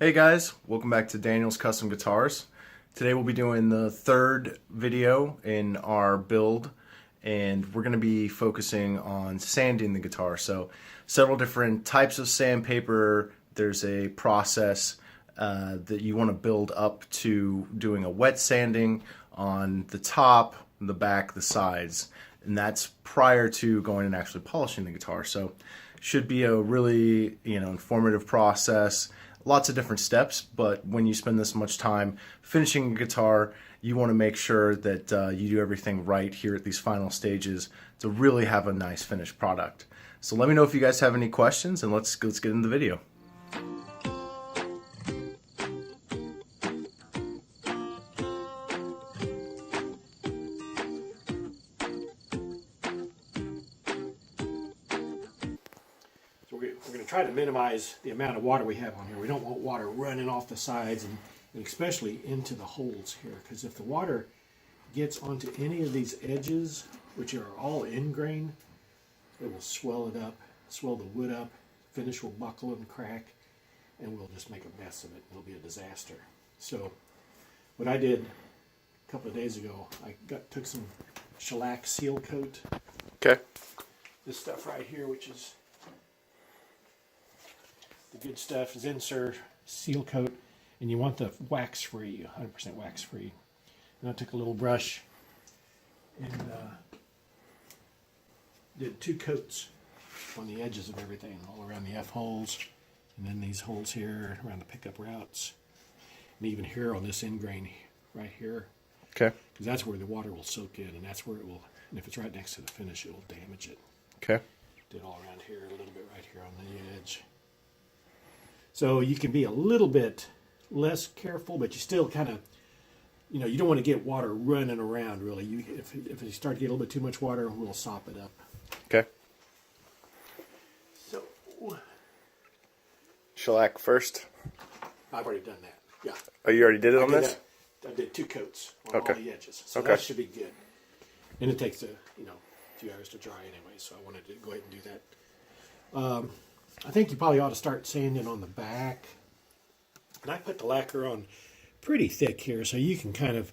Hey guys, welcome back to Daniel's Custom Guitars. Today we'll be doing the third video in our build, and we're going to be focusing on sanding the guitar. So several different types of sandpaper. There's a process that you want to build up to doing a wet sanding on the top, the back, the sides, and that's prior to going and actually polishing the guitar. So should be a really informative process. Lots of different steps, but when you spend this much time finishing a guitar, you want to make sure that you do everything right here at these final stages to really have a nice finished product. So let me know if you guys have any questions, and let's get into the video. We're going to try to minimize the amount of water we have on here. We don't want water running off the sides and especially into the holes here, because if the water gets onto any of these edges, which are all in grain, it will swell it up, swell the wood up, finish will buckle and crack, and we'll just make a mess of it. It'll be a disaster. So what I did a couple of days ago, I took some shellac seal coat. Okay. This stuff right here, which is the good stuff, Zinsser seal coat, and you want the wax free, 100% wax free. And I took a little brush and did 2 coats on the edges of everything, all around the F-holes, and then these holes here around the pickup routes, and even here on this end grain right here. Okay. Because that's where the water will soak in, and that's where it will, and if it's right next to the finish, it will damage it. Okay. Did all around here, a little bit right here on the edge. So you can be a little bit less careful, but you still kind of, you don't want to get water running around, really. If you start to get a little bit too much water, we'll sop it up. Okay. So, Shellac first. I've already done that. Yeah. Oh, you already did it on this? I did 2 coats on all the edges. So okay. That should be good. And it takes a few hours to dry anyway, so I wanted to go ahead and do that. I think you probably ought to start sanding on the back. And I put the lacquer on pretty thick here, so you can kind of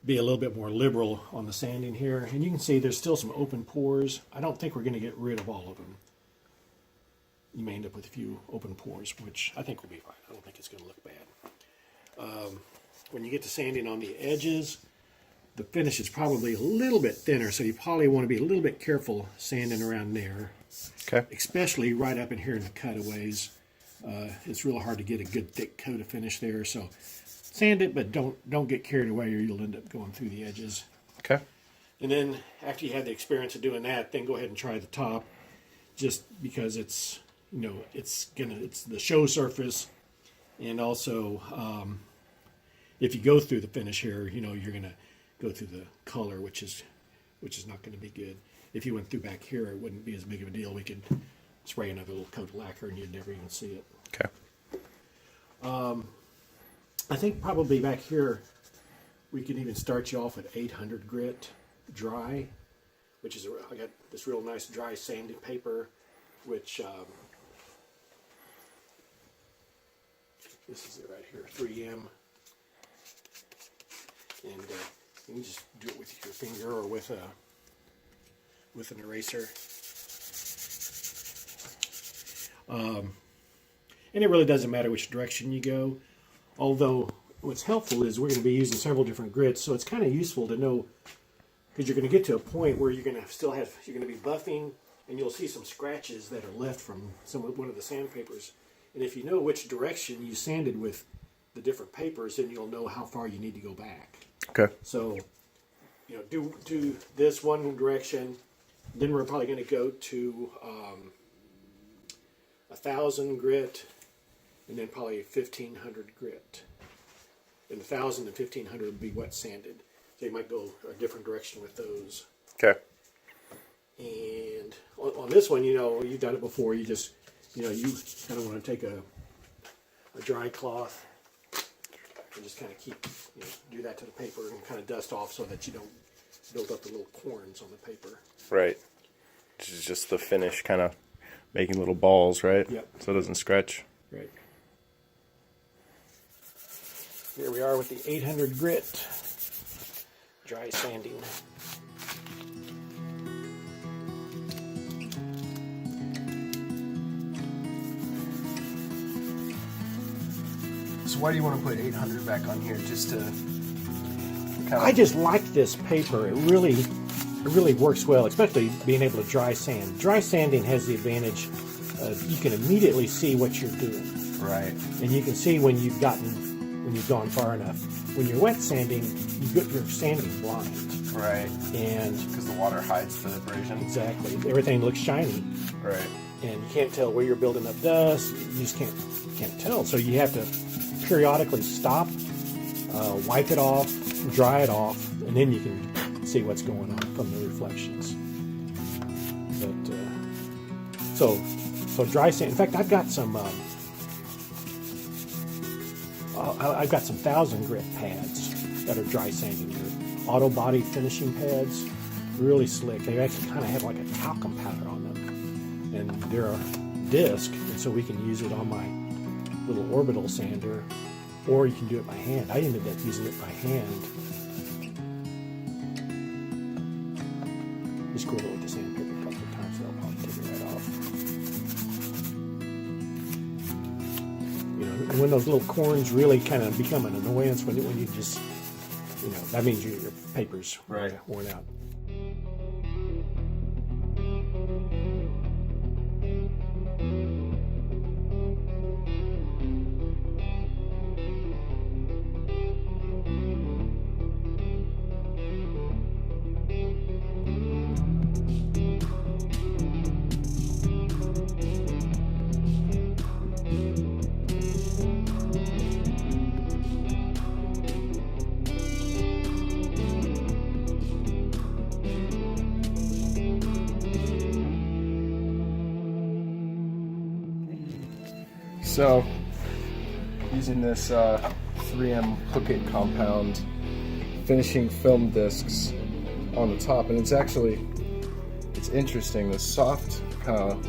be a little bit more liberal on the sanding here. And you can see there's still some open pores. I don't think we're going to get rid of all of them. You may end up with a few open pores, which I think will be fine. I don't think it's going to look bad. When you get to sanding on the edges, the finish is probably a little bit thinner, so you probably want to be a little bit careful sanding around there. Okay. Especially right up in here in the cutaways. It's real hard to get a good thick coat of finish there, so sand it, but don't get carried away or you'll end up going through the edges. Okay. And then after you have the experience of doing that, then go ahead and try the top, just because it's it's the show surface, and also if you go through the finish here, you're gonna go through the color, which is not going to be good. If you went through back here, it wouldn't be as big of a deal. We could spray another little coat of lacquer and you'd never even see it. Okay. I think probably back here we can even start you off at 800 grit dry, which is I got this real nice dry sanding paper, which this is it right here, 3M, and you can just do it with your finger or with an eraser. And it really doesn't matter which direction you go, although what's helpful is we're going to be using several different grits, so it's kind of useful to know, because you're going to get to a point where you're going to be buffing, and you'll see some scratches that are left from one of the sandpapers. And if you know which direction you sanded with the different papers, then you'll know how far you need to go back. Okay. So, do this one direction, then we're probably going to go to 1,000 grit, and then probably 1,500 grit. And 1,000 and 1,500 would be wet sanded. So you might go a different direction with those. Okay. And on this one, you've done it before. You just, you kind of want to take a dry cloth and just kind of do that to the paper and kind of dust off so that you don't build up the little corns on the paper. Right. Which is just the finish kind of making little balls, right? Yep. So it doesn't scratch. Right. Here we are with the 800 grit dry sanding. So why do you want to put 800 back on here? Just to I just like this paper. It really works well, especially being able to dry sand. Dry sanding has the advantage of you can immediately see what you're doing. Right. And you can see when you've gone far enough. When you're wet sanding, you're sanding blind. Right. And because the water hides the abrasion. Exactly. Everything looks shiny. Right. And you can't tell where you're building up dust. You just can't tell. So you have to periodically stop, wipe it off, dry it off, and then you can see what's going on from the reflections. But so dry sand. In fact, I've got some. I've got some 1,000 grit pads that are dry sanding. They're auto body finishing pads, really slick. They actually kind of have like a talcum powder on them, and they're a disc, and so we can use it on my little orbital sander, or you can do it by hand. I ended up using it by hand. Just squirrel it with the sandpaper a couple of times, so I'll probably take it right off. You know, and when those little corns really kind of become an annoyance, when you just, you know, that means your paper's worn out. So, using this 3M Hook-It compound, finishing film discs on the top, and it's interesting. The soft kind of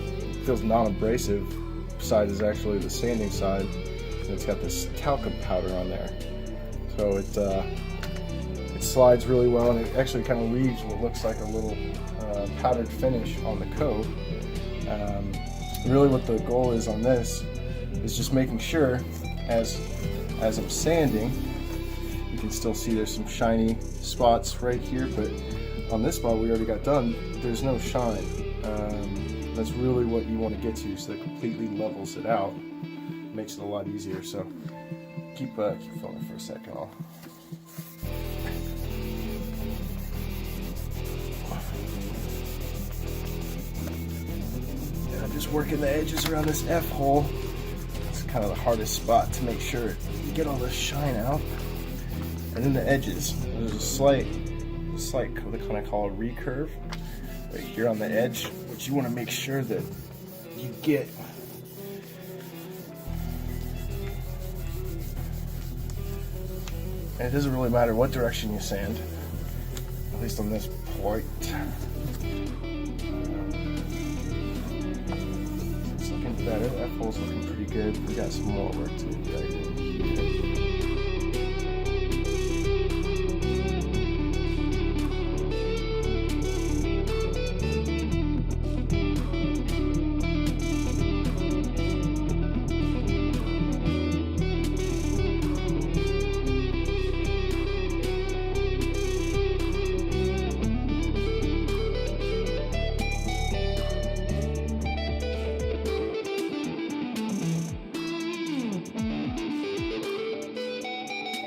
feels non-abrasive side is actually the sanding side, and it's got this talcum powder on there. So it slides really well, and it actually kind of leaves what looks like a little powdered finish on the coat. Really, what the goal is on this is just making sure as I'm sanding, you can still see there's some shiny spots right here, but on this spot we already got done, there's no shine. That's really what you want to get to, so that completely levels it out, makes it a lot easier. So keep filming for a second. I'm just working the edges around this F-hole. Kind of the hardest spot to make sure you get all the shine out, and then the edges. There's a slight what they kind of call a recurve right here on the edge, which you want to make sure that you get. And it doesn't really matter what direction you sand, at least on this point. Better. That hole's looking pretty good. We got some more work to do right here.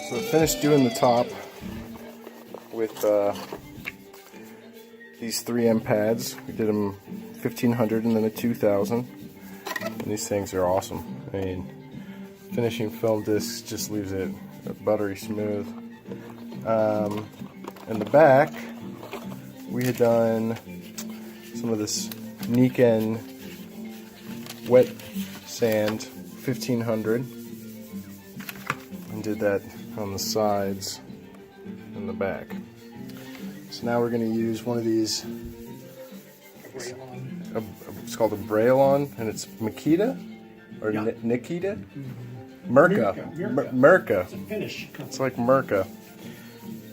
So I finished doing the top with these 3M pads. We did them 1500 and then a 2000. And these things are awesome. I mean, finishing film discs just leaves it buttery smooth. In the back, we had done some of this Niken wet sand 1500 and did that on the sides and the back. So now we're going to use one of these. It's called Abralon, and it's Makita or Nikita. Mirka. Mirka. Mirka. It's a Finnish company. It's like Mirka.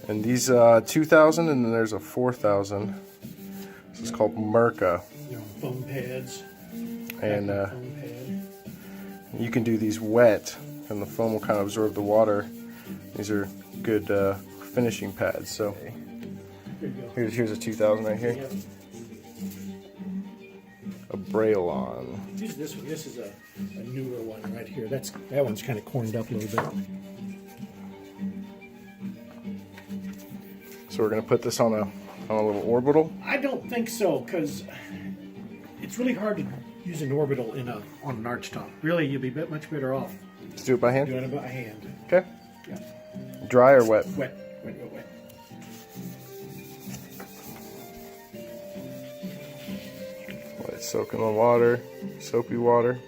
And these 2,000, and then there's a 4,000. This is called Mirka. You know, foam pads. And Foam pad. you can do these wet, and the foam will kind of absorb the water. These are good finishing pads. So There you go. here's a 2,000 right here. Yep. Abralon. Use this one. This is a newer one right here. That one's kind of corned up a little bit. So we're gonna put this on a little orbital. I don't think so, because it's really hard to use an orbital on an arch top. Really, you'd be much better off Let's do it by hand. doing it by hand. Okay. Yeah. Dry or wet? Wet, wet, wet, wet. Let it soak in the water, soapy water.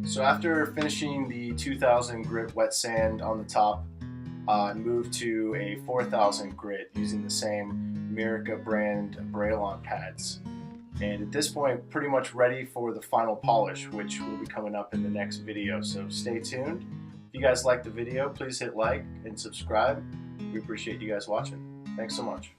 So after finishing the 2,000 grit wet sand on the top, I moved to a 4,000 grit using the same Mirka brand Abralon pads. And at this point, pretty much ready for the final polish, which will be coming up in the next video. So stay tuned. If you guys like the video, please hit like and subscribe. We appreciate you guys watching. Thanks so much.